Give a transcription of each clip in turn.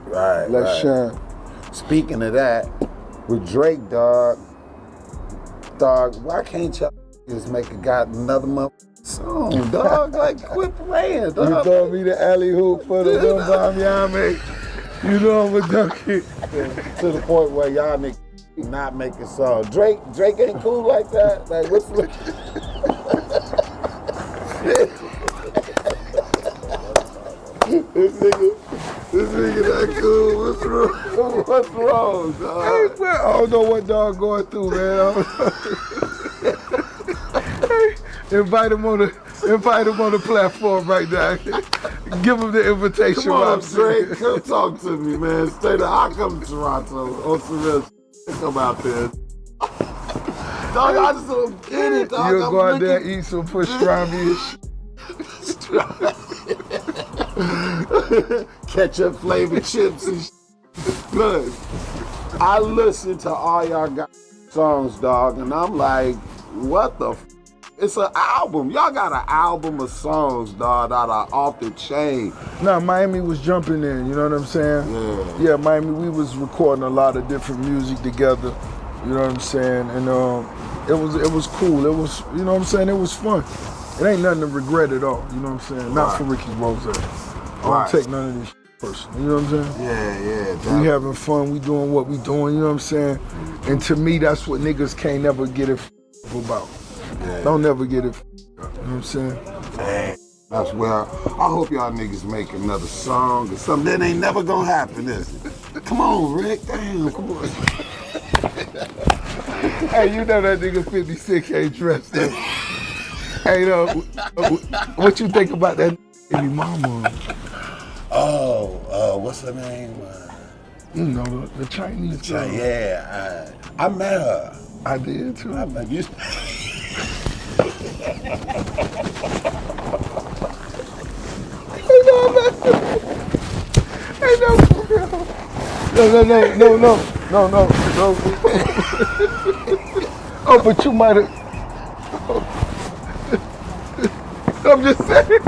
Right. Let's shine. Speaking of that, with Drake, dog, why can't y'all just make another song, dog? Like, quit playing, dog. You throw me the alley hoop for the little bomb, y'all make. You know I'm a donkey. To the point where y'all niggas not making songs. Drake ain't cool like that. Like, what's the... This nigga not cool. What's wrong, dog? Hey, I don't know what dog going through, man. Hey, invite him on the platform right now. Give him the invitation. Come on, Drake, come talk to me, man. I'll come to Toronto on some real shit. Come out there. Dog, I just don't get it, dog. You'll go out there and eat some pastrami and shit. Ketchup flavored chips and shit. Look, I listen to all y'all got songs, dog, and I'm like, what the f? It's an album. Y'all got an album of songs, dog, that are off the chain. No, Miami was jumping in, you know what I'm saying? Yeah, Miami, we was recording a lot of different music together, you know what I'm saying? And it was cool. It was, you know what I'm saying? It was fun. It ain't nothing to regret at all, you know what I'm saying? Not for Ricky Rose. I don't take none of this shit personal, you know what I'm saying? Yeah. We having fun, we doing what we doing, you know what I'm saying? And to me, that's what niggas can't never get it about. Yeah. Don't never get it, you know what I'm saying? Hey, that's where I hope y'all niggas make another song or something. That ain't never gonna happen, is it? Come on, Rick, damn, come on. Hey, you know that nigga 56 ain't dressed up. Hey, what you think about that baby mama? What's her name? You know, the Chinese girl. Yeah, I met her. I did too. I met you. No. Oh, but you might have. I'm just saying.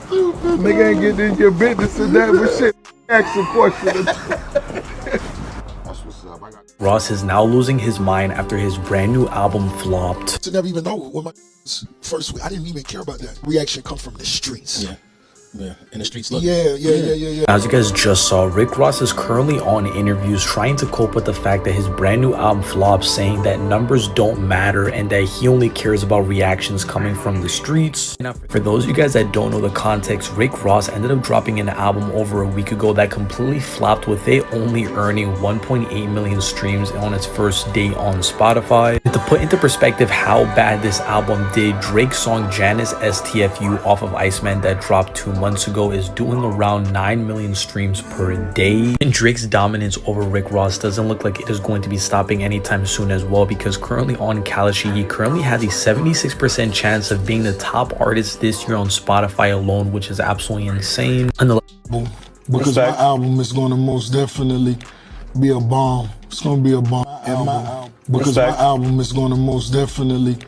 Stupid. Nigga ain't getting in your business and that, but shit, ask a question. That's what's up. Ross is now losing his mind after his brand new album flopped. To never even know what my first week. I didn't even care about that. Reaction come from the streets. Yeah, in the streets. Look. Yeah. As you guys just saw, Rick Ross is currently on interviews trying to cope with the fact that his brand new album flopped, saying that numbers don't matter and that he only cares about reactions coming from the streets. Now, for those of you guys that don't know the context, Rick Ross ended up dropping an album over a week ago that completely flopped, with it only earning 1.8 million streams on its first day on Spotify. To put into perspective how bad this album did, Drake's song Janice STFU off of Iceman that dropped 2 months ago is doing around 9 million streams per day. And Drake's dominance over Rick Ross doesn't look like it is going to be stopping anytime soon as well, because currently on Kalashi, he currently has a 76% chance of being the top artist this year on Spotify alone, which is absolutely insane. Because my album is going to most definitely be a bomb. It's going to be a bomb. Because my album is going to most definitely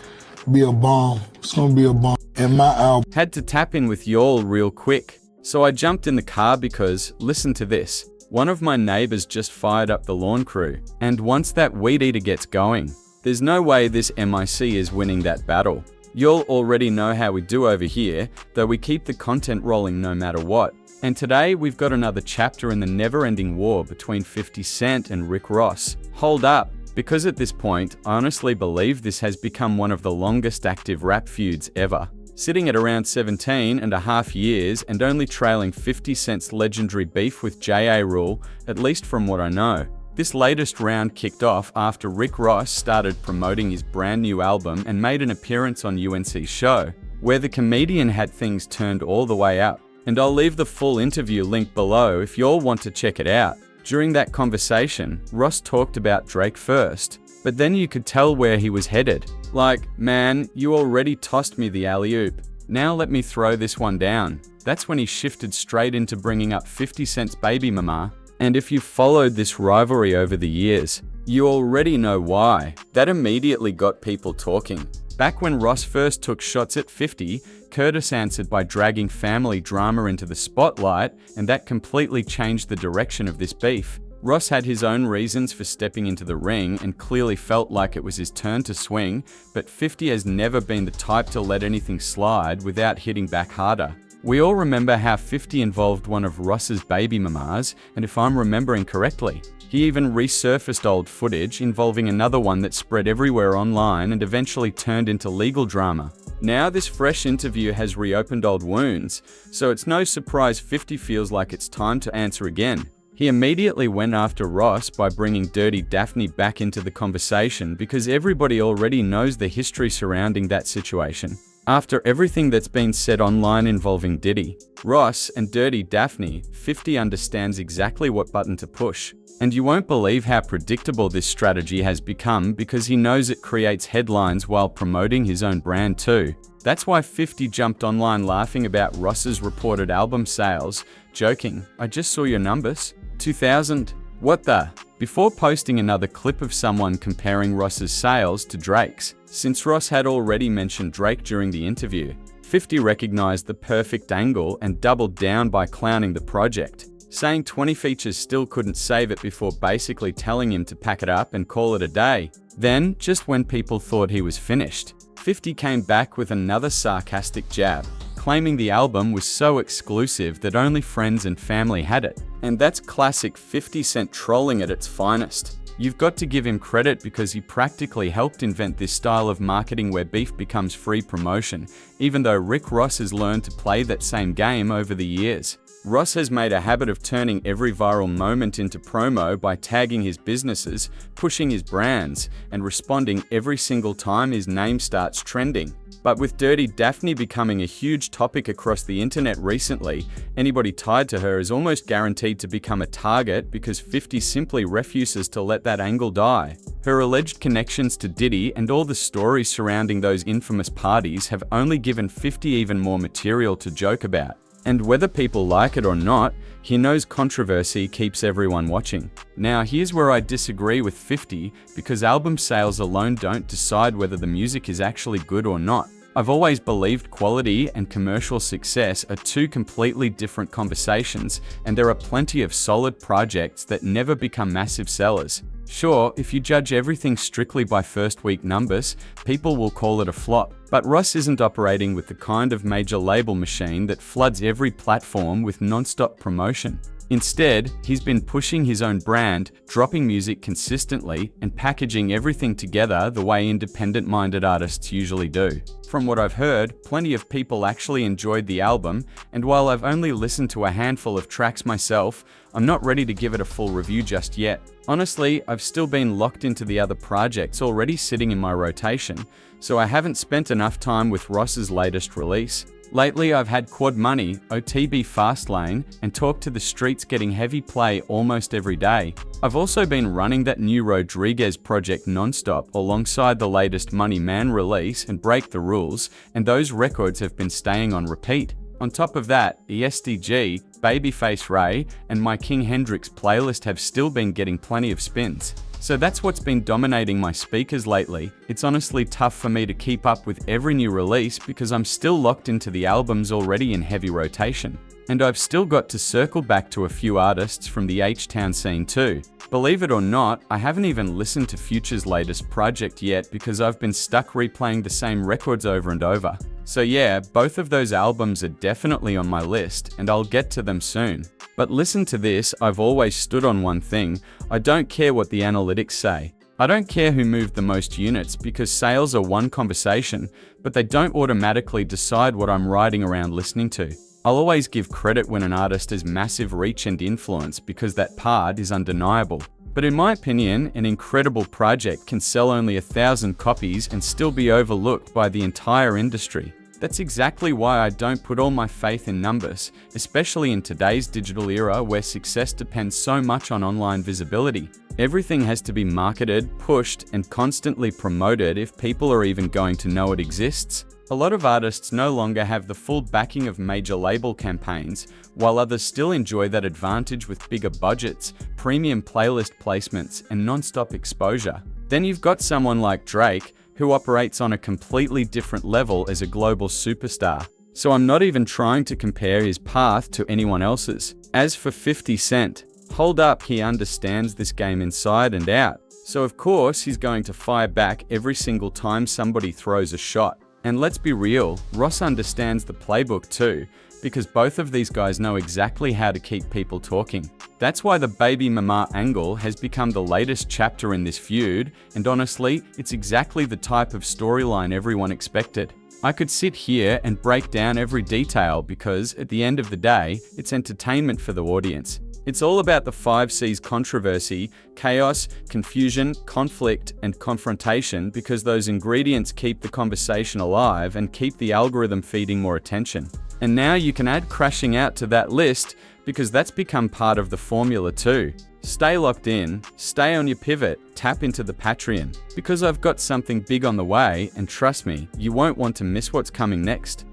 be a bomb. It's going to be a bomb. And my album. Had to tap in with y'all real quick. So I jumped in the car because, listen to this. One of my neighbors just fired up the lawn crew. And once that weed eater gets going, there's no way this MIC is winning that battle. Y'all already know how we do over here, though we keep the content rolling no matter what. And today we've got another chapter in the never-ending war between 50 Cent and Rick Ross. Hold up, because at this point, I honestly believe this has become one of the longest active rap feuds ever. Sitting at around 17.5 years and only trailing 50 Cent's legendary beef with J.A. Rule, at least from what I know. This latest round kicked off after Rick Ross started promoting his brand new album and made an appearance on UNC's show, where the comedian had things turned all the way up. And I'll leave the full interview link below if y'all want to check it out. During that conversation, Ross talked about Drake first, but then you could tell where he was headed. Like, man, you already tossed me the alley-oop. Now let me throw this one down. That's when he shifted straight into bringing up 50 Cent's baby mama. And if you followed this rivalry over the years, you already know why. That immediately got people talking. Back when Ross first took shots at 50, Curtis answered by dragging family drama into the spotlight, and that completely changed the direction of this beef. Ross had his own reasons for stepping into the ring and clearly felt like it was his turn to swing, but 50 has never been the type to let anything slide without hitting back harder. We all remember how 50 involved one of Ross's baby mamas, and if I'm remembering correctly, he even resurfaced old footage involving another one that spread everywhere online and eventually turned into legal drama. Now this fresh interview has reopened old wounds, so it's no surprise 50 feels like it's time to answer again. He immediately went after Ross by bringing Dirty Daphne back into the conversation because everybody already knows the history surrounding that situation. After everything that's been said online involving Diddy, Ross, and Dirty Daphne, 50 understands exactly what button to push. And you won't believe how predictable this strategy has become because he knows it creates headlines while promoting his own brand too. That's why 50 jumped online laughing about Ross's reported album sales, joking, "I just saw your numbers. 2,000. What the?" Before posting another clip of someone comparing Ross's sales to Drake's. Since Ross had already mentioned Drake during the interview, 50 recognized the perfect angle and doubled down by clowning the project, saying 20 features still couldn't save it before basically telling him to pack it up and call it a day. Then, just when people thought he was finished, 50 came back with another sarcastic jab, claiming the album was so exclusive that only friends and family had it. And that's classic 50 Cent trolling at its finest. You've got to give him credit because he practically helped invent this style of marketing where beef becomes free promotion, even though Rick Ross has learned to play that same game over the years. Ross has made a habit of turning every viral moment into promo by tagging his businesses, pushing his brands, and responding every single time his name starts trending. But with Dirty Daphne becoming a huge topic across the internet recently, anybody tied to her is almost guaranteed to become a target because 50 simply refuses to let that angle die. Her alleged connections to Diddy and all the stories surrounding those infamous parties have only given 50 even more material to joke about. And whether people like it or not, he knows controversy keeps everyone watching. Now here's where I disagree with 50 because album sales alone don't decide whether the music is actually good or not. I've always believed quality and commercial success are two completely different conversations, and there are plenty of solid projects that never become massive sellers. Sure, if you judge everything strictly by first-week numbers, people will call it a flop. But Ross isn't operating with the kind of major label machine that floods every platform with non-stop promotion. Instead, he's been pushing his own brand, dropping music consistently, and packaging everything together the way independent-minded artists usually do. From what I've heard, plenty of people actually enjoyed the album, and while I've only listened to a handful of tracks myself, I'm not ready to give it a full review just yet. Honestly, I've still been locked into the other projects already sitting in my rotation, so I haven't spent enough time with Ross's latest release. Lately, I've had Quad Money, OTB Fastlane, and Talk to the Streets getting heavy play almost every day. I've also been running that new Rodriguez project non-stop alongside the latest Money Man release and Break the Rules, and those records have been staying on repeat. On top of that, ESTG, Babyface Ray, and my King Hendrix playlist have still been getting plenty of spins. So that's what's been dominating my speakers lately. It's honestly tough for me to keep up with every new release because I'm still locked into the albums already in heavy rotation. And I've still got to circle back to a few artists from the H-Town scene too. Believe it or not, I haven't even listened to Future's latest project yet because I've been stuck replaying the same records over and over. So yeah, both of those albums are definitely on my list, and I'll get to them soon. But listen to this, I've always stood on one thing: I don't care what the analytics say. I don't care who moved the most units because sales are one conversation, but they don't automatically decide what I'm riding around listening to. I'll always give credit when an artist has massive reach and influence because that part is undeniable. But in my opinion, an incredible project can sell only 1,000 copies and still be overlooked by the entire industry. That's exactly why I don't put all my faith in numbers, especially in today's digital era where success depends so much on online visibility. Everything has to be marketed, pushed, and constantly promoted if people are even going to know it exists. A lot of artists no longer have the full backing of major label campaigns, while others still enjoy that advantage with bigger budgets, premium playlist placements, and non-stop exposure. Then you've got someone like Drake, who operates on a completely different level as a global superstar. So I'm not even trying to compare his path to anyone else's. As for 50 Cent, hold up, he understands this game inside and out. So of course he's going to fire back every single time somebody throws a shot. And let's be real, Ross understands the playbook too, because both of these guys know exactly how to keep people talking. That's why the baby mama angle has become the latest chapter in this feud, and honestly, it's exactly the type of storyline everyone expected. I could sit here and break down every detail because, at the end of the day, it's entertainment for the audience. It's all about the 5 C's controversy, chaos, confusion, conflict, and confrontation because those ingredients keep the conversation alive and keep the algorithm feeding more attention. And now you can add crashing out to that list because that's become part of the formula too. Stay locked in, stay on your pivot, tap into the Patreon, because I've got something big on the way, and trust me, you won't want to miss what's coming next.